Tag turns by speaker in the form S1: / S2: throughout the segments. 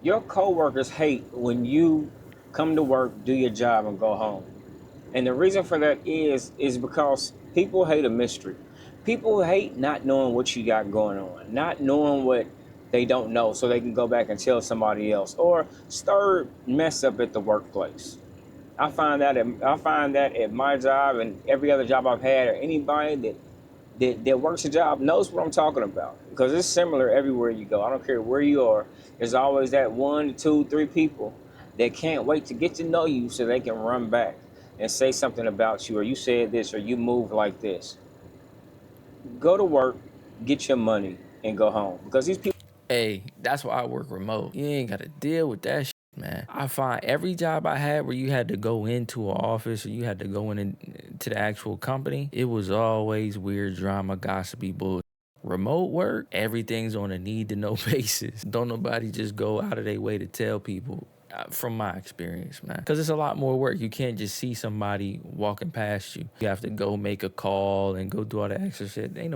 S1: Your coworkers hate when you come to work, do your job, and go home. And the reason for that is because people hate a mystery. People hate not knowing what you got going on, not knowing what they don't know, so they can go back and tell somebody else or stir mess up at the workplace. I find that at my job and every other job I've had, or anybody that works a job knows what I'm talking about, because it's similar everywhere you go. I don't care where you are. There's always that one, two, three people that can't wait to get to know you so they can run back and say something about you, or you said this, or you move like this. Go to work, get your money, and go home, because these people.
S2: Hey, that's why I work remote. You ain't got to deal with that shit, man. I find every job I had where you had to go into an office or you had to go to the actual company, it was always weird drama, gossipy bullshit. Remote work, everything's on a need to know basis. Don't nobody just go out of their way to tell people. From my experience, man, because it's a lot more work. You can't just see somebody walking past you. You have to go make a call and go do all the extra shit. Ain't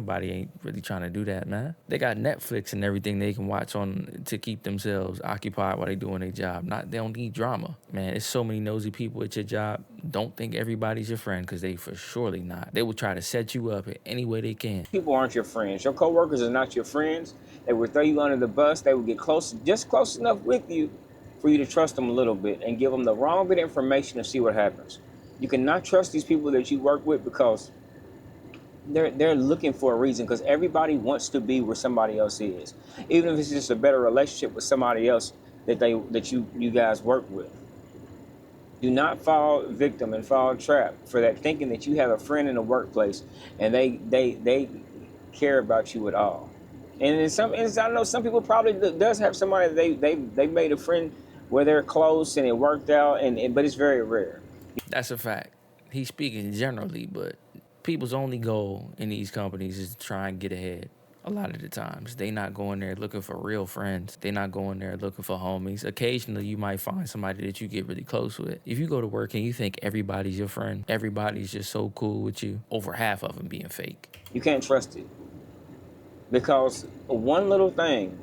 S2: really trying to do that, man. They got Netflix and everything they can watch on to keep themselves occupied while they doing their job. They don't need drama, man. It's so many nosy people at your job. Don't think everybody's your friend, because they for surely not. They will try to set you up in any way they can.
S1: People aren't your friends. Your coworkers are not your friends. They will throw you under the bus. They will get close, just close enough with you for you to trust them a little bit and give them the wrong bit of information and see what happens. You cannot trust these people that you work with, because they're looking for a reason, because everybody wants to be where somebody else is, even if it's just a better relationship with somebody else that you guys work with. Do not fall victim and fall trap for that, thinking that you have a friend in the workplace and they care about you at all. And in some instances, I know some people probably does have somebody that they made a friend where they're close and it worked out, and but it's very rare.
S2: That's a fact. He's speaking generally, but people's only goal in these companies is to try and get ahead. A lot of the times, they not going there looking for real friends. They not going there looking for homies. Occasionally, you might find somebody that you get really close with. If you go to work and you think everybody's your friend, everybody's just so cool with you, over half of them being fake.
S1: You can't trust it, because one little thing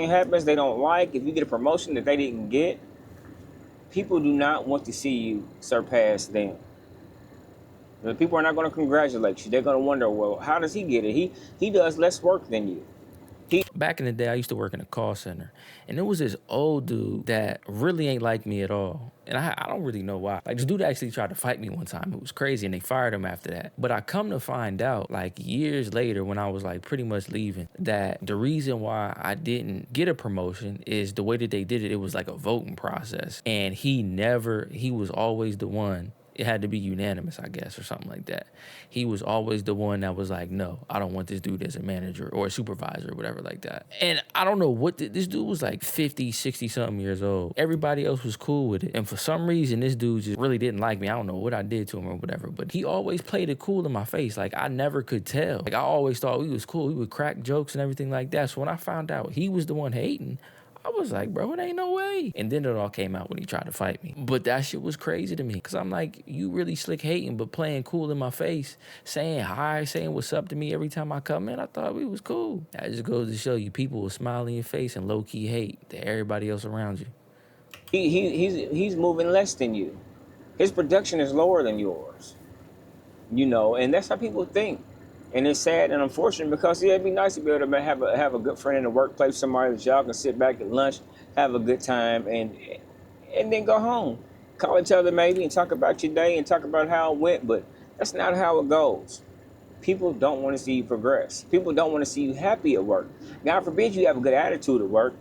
S1: happens they don't like. If you get a promotion that they didn't get, people do not want to see you surpass them. The people are not going to congratulate you. They're going to wonder, well, how does he get it? He does less work than you.
S2: Back in the day, I used to work in a call center, and there was this old dude that really ain't like me at all. And I don't really know why. Like, this dude actually tried to fight me one time. It was crazy, and they fired him after that. But I come to find out, like, years later, when I was, like, pretty much leaving, that the reason why I didn't get a promotion is the way that they did it. It was like a voting process. And he was always the one. It had to be unanimous, I guess, or something like that. He was always the one that was like, no, I don't want this dude as a manager or a supervisor or whatever like that. And I don't know this dude was like 50, 60 something years old. Everybody else was cool with it. And for some reason, this dude just really didn't like me. I don't know what I did to him or whatever, but he always played it cool in my face. Like, I never could tell. Like, I always thought we was cool. We would crack jokes and everything like that. So when I found out he was the one hating, I was like, bro, it ain't no way. And then it all came out when he tried to fight me. But that shit was crazy to me, because I'm like, you really slick hating, but playing cool in my face, saying hi, saying what's up to me every time I come in. I thought we was cool. That just goes to show you, people will smile in your face and low-key hate to everybody else around you.
S1: He's moving less than you. His production is lower than yours. And that's how people think. And it's sad and unfortunate, because it'd be nice to be able to have a good friend in the workplace, somebody that y'all can sit back at lunch, have a good time, and then go home. Call each other maybe and talk about your day and talk about how it went, but that's not how it goes. People don't want to see you progress. People don't want to see you happy at work. God forbid you have a good attitude at work,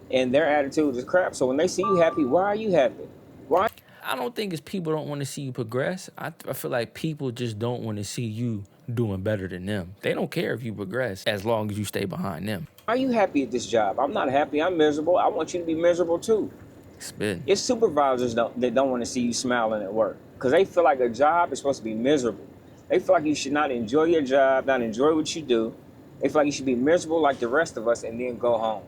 S1: and their attitude is crap. So when they see you happy, why are you happy? Why?
S2: I don't think it's people don't want to see you progress. I feel like people just don't want to see you doing better than them. They don't care if you progress as long as you stay behind them.
S1: Are you happy at this job? I'm not happy. I'm miserable. I want you to be miserable too.
S2: Spin.
S1: It's supervisors that don't want to see you smiling at work, because they feel like a job is supposed to be miserable. They feel like you should not enjoy your job, not enjoy what you do. They feel like you should be miserable like the rest of us and then go home.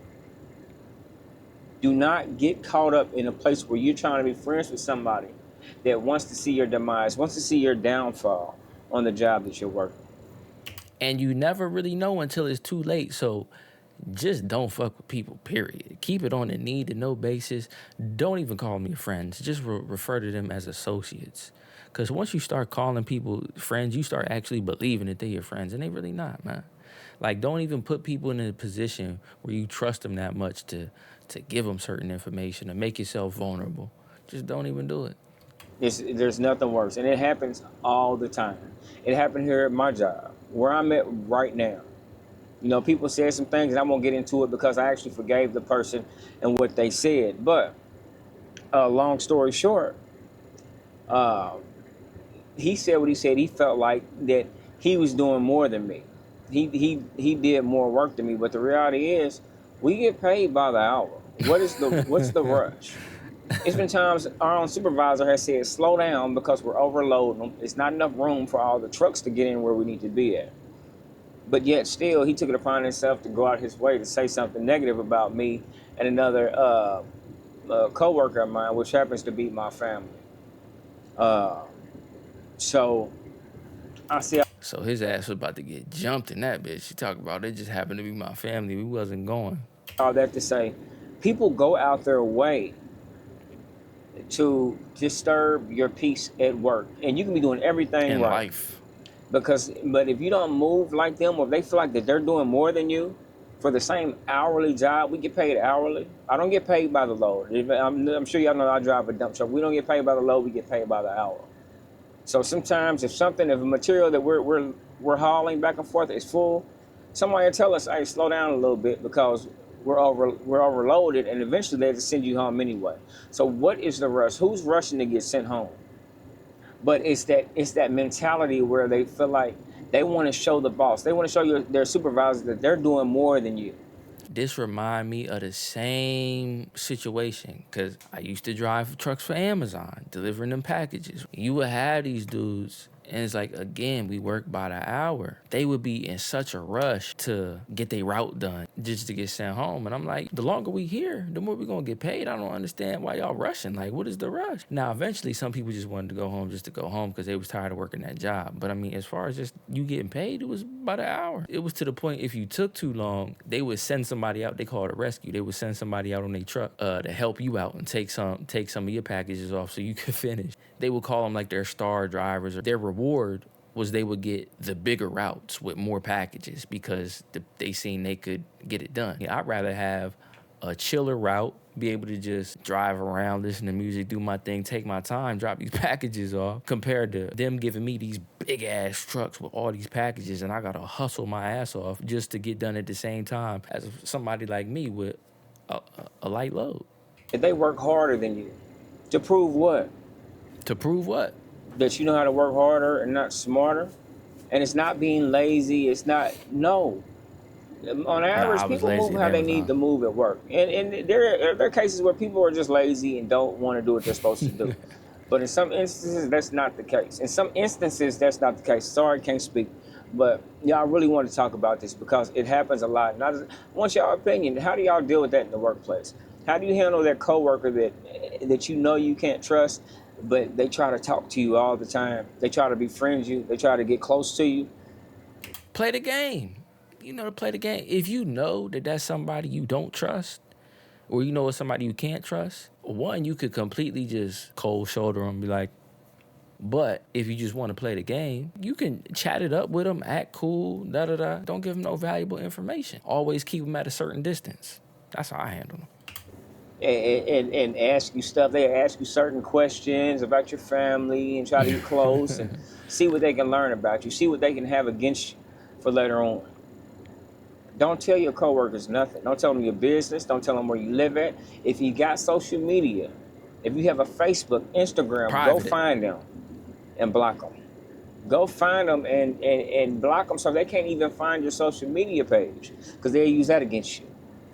S1: Do not get caught up in a place where you're trying to be friends with somebody that wants to see your demise, wants to see your downfall on the job that you're working.
S2: And you never really know until it's too late. So just don't fuck with people, period. Keep it on a need to know basis. Don't even call me friends. Just refer to them as associates. Because once you start calling people friends, you start actually believing that they're your friends, and they really not, man. Like, don't even put people in a position where you trust them that much to give them certain information, to make yourself vulnerable. Just don't even do it.
S1: There's nothing worse, and it happens all the time. It happened here at my job, where I'm at right now. You know, people said some things, and I won't get into it because I actually forgave the person and what they said. But long story short, uh, he said what he said. He felt like that he was doing more than me. He did more work than me. But the reality is, we get paid by the hour. What's the rush? It's been times our own supervisor has said, slow down because we're overloading them. It's not enough room for all the trucks to get in where we need to be at. But yet still, he took it upon himself to go out his way to say something negative about me and another coworker of mine, which happens to be my family. Uh, so I see
S2: So his ass was about to get jumped in that bitch. She talked about it just happened to be my family. We wasn't going.
S1: all that to say, people go out their way to disturb your peace at work, and you can be doing everything
S2: In
S1: right.
S2: life.
S1: But if you don't move like them, or if they feel like that they're doing more than you for the same hourly job, we get paid hourly. I don't get paid by the load. I'm sure y'all know I drive a dump truck. We don't get paid by the load. We get paid by the hour. So sometimes if a material that we're hauling back and forth is full, somebody will tell us, hey, slow down a little bit because we're overloaded, and eventually they just send you home anyway. So what is the rush? Who's rushing to get sent home? But it's that mentality where they feel like they want to show the boss, they want to show their supervisor that they're doing more than you.
S2: This remind me of the same situation because I used to drive trucks for Amazon, delivering them packages. You would have these dudes, and it's like, again, we work by the hour. They would be in such a rush to get their route done just to get sent home. And I'm like, the longer we here, the more we're going to get paid. I don't understand why y'all rushing. Like, what is the rush? Now, eventually, some people just wanted to go home just to go home because they was tired of working that job. But I mean, as far as just you getting paid, it was by the hour. It was to the point, if you took too long, they would send somebody out. They call it a rescue. They would send somebody out on their truck to help you out and take some of your packages off so you could finish. They would call them like their star drivers, or their reward was they would get the bigger routes with more packages because they seen they could get it done. I'd rather have a chiller route, be able to just drive around, listen to music, do my thing, take my time, drop these packages off, compared to them giving me these big ass trucks with all these packages, and I gotta hustle my ass off just to get done at the same time as somebody like me with a light load.
S1: If they work harder than you, to prove what?
S2: To prove what?
S1: That you know how to work harder and not smarter. And it's not being lazy. It's not, no. On
S2: Nah,
S1: average,
S2: I was
S1: people
S2: lazy
S1: move
S2: at
S1: how they need to
S2: Amazon.
S1: move at work. And there are cases where people are just lazy and don't want to do what they're supposed to do. But in some instances, that's not the case. In some instances, that's not the case. Sorry, can't speak. But y'all really want to talk about this because it happens a lot. And I want y'all opinion. How do y'all deal with that in the workplace? How do you handle that coworker that you know you can't trust, but they try to talk to you all the time? They try to befriend you. They try to get close to you.
S2: Play the game. You know, to play the game. If you know that that's somebody you don't trust, or you know it's somebody you can't trust, one, you could completely just cold shoulder them, be like, but if you just want to play the game, you can chat it up with them, act cool, da-da-da. Don't give them no valuable information. Always keep them at a certain distance. That's how I handle them.
S1: And ask you stuff. They ask you certain questions about your family and try to get close and see what they can learn about you, see what they can have against you for later on. Don't tell your coworkers nothing. Don't tell them your business. Don't tell them where you live at. If you got social media, if you have a Facebook, Instagram, go
S2: Private it.
S1: find them and block them. Go find them and block them so they can't even find your social media page because they'll use that against you.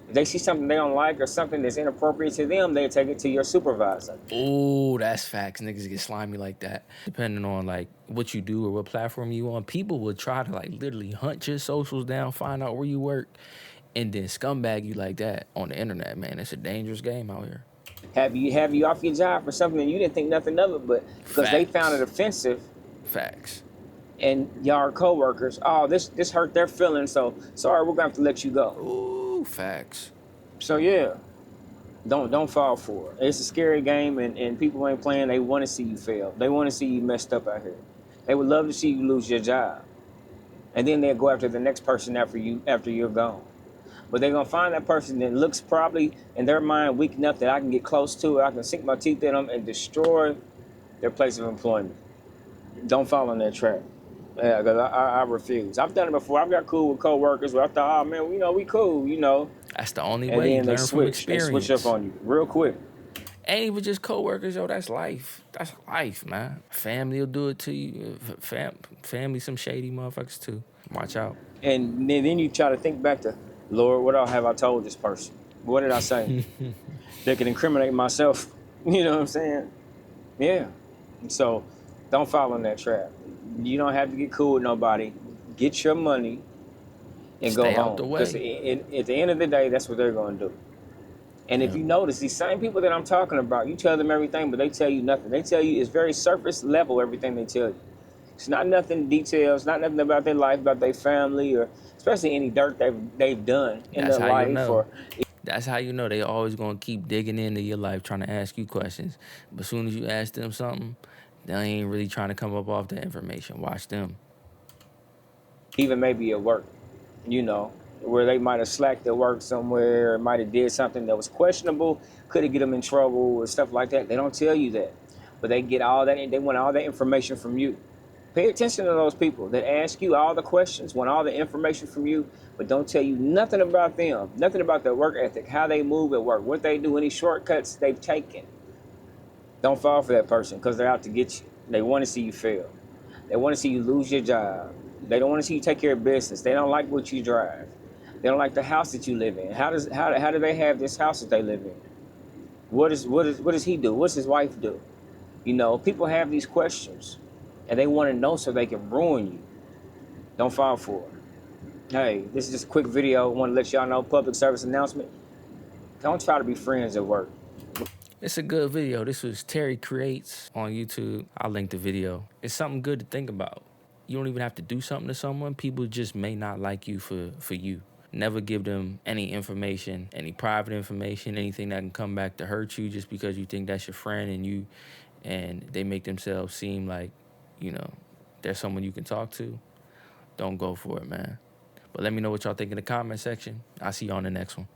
S1: If they see something they don't like or something that's inappropriate to them, they'll take it to your supervisor.
S2: Oh, that's facts. Niggas get slimy like that. Depending on like what you do or what platform you on, people will try to like literally hunt your socials down, find out where you work, and then scumbag you like that on the internet, man. It's a dangerous game out here.
S1: Have you off your job for something and you didn't think nothing of it, but because they found it
S2: Facts.
S1: offensive
S2: Facts.
S1: and y'all are coworkers, oh, this hurt their feelings, so sorry, we're gonna have to let you go.
S2: Ooh, Ooh, facts.
S1: So yeah, don't fall for it. It's a scary game, and people ain't playing. They want to see you fail. They want to see you messed up out here. They would love to see you lose your job, and then they'll go after the next person after you're gone. But they're gonna find that person that looks probably in their mind weak enough that I can get close to, I can sink my teeth in them and destroy their place of employment. Don't fall in that trap. Yeah, because I refuse. I've done it before. I've got cool with coworkers where I thought, oh man, we cool,
S2: That's the only
S1: and
S2: way. You
S1: then they
S2: learn from
S1: switch. They switch up
S2: experience.
S1: on you real quick.
S2: Ain't even just coworkers, yo. That's life. That's life, man. Family will do it to you. Family, some shady motherfuckers too. Watch out.
S1: And then you try to think back to, Lord, what all have I told this person? What did I say that could incriminate myself? You know what I'm saying? Yeah. So don't fall in that trap. You don't have to get cool with nobody. Get your money and go
S2: Stay out the
S1: home. Because
S2: way.
S1: at the end of the day, that's what they're going to do. And if
S2: Yeah.
S1: you notice, these same people that I'm talking about, you tell them everything, but they tell you nothing. They tell you it's very surface level, everything they tell you. It's not nothing details, not nothing about their life, about their family, or especially any dirt they've done in
S2: That's
S1: their
S2: how you
S1: life.
S2: know.
S1: Or
S2: That's how you know they always gonna keep digging into your life, trying to ask you questions. But as soon as you ask them something, they ain't really trying to come up off the information. Watch them.
S1: even maybe at work, you know, where they might have slacked at work somewhere, or might have did something that was questionable, could have get them in trouble or stuff like that. They don't tell you that, but they get all that. They want all that information from you. Pay attention to those people that ask you all the questions, want all the information from you, but don't tell you nothing about them, nothing about their work ethic, how they move at work, what they do, any shortcuts they've taken. Don't fall for that person because they're out to get you. They want to see you fail. They want to see you lose your job. They don't want to see you take care of business. They don't like what you drive. They don't like the house that you live in. How do they have this house that they live in? What does he do? What's his wife do? You know, people have these questions, and they want to know so they can ruin you. Don't fall for it. Hey, this is just a quick video. I want to let y'all know, public service announcement. Don't try to be friends at work.
S2: It's a good video. This was Terry Creates on YouTube. I'll link the video. It's something good to think about. You don't even have to do something to someone. People just may not like you for you. Never give them any information, any private information, anything that can come back to hurt you just because you think that's your friend and they make themselves seem like, you know, they're someone you can talk to. Don't go for it, man. But let me know what y'all think in the comment section. I'll see you on the next one.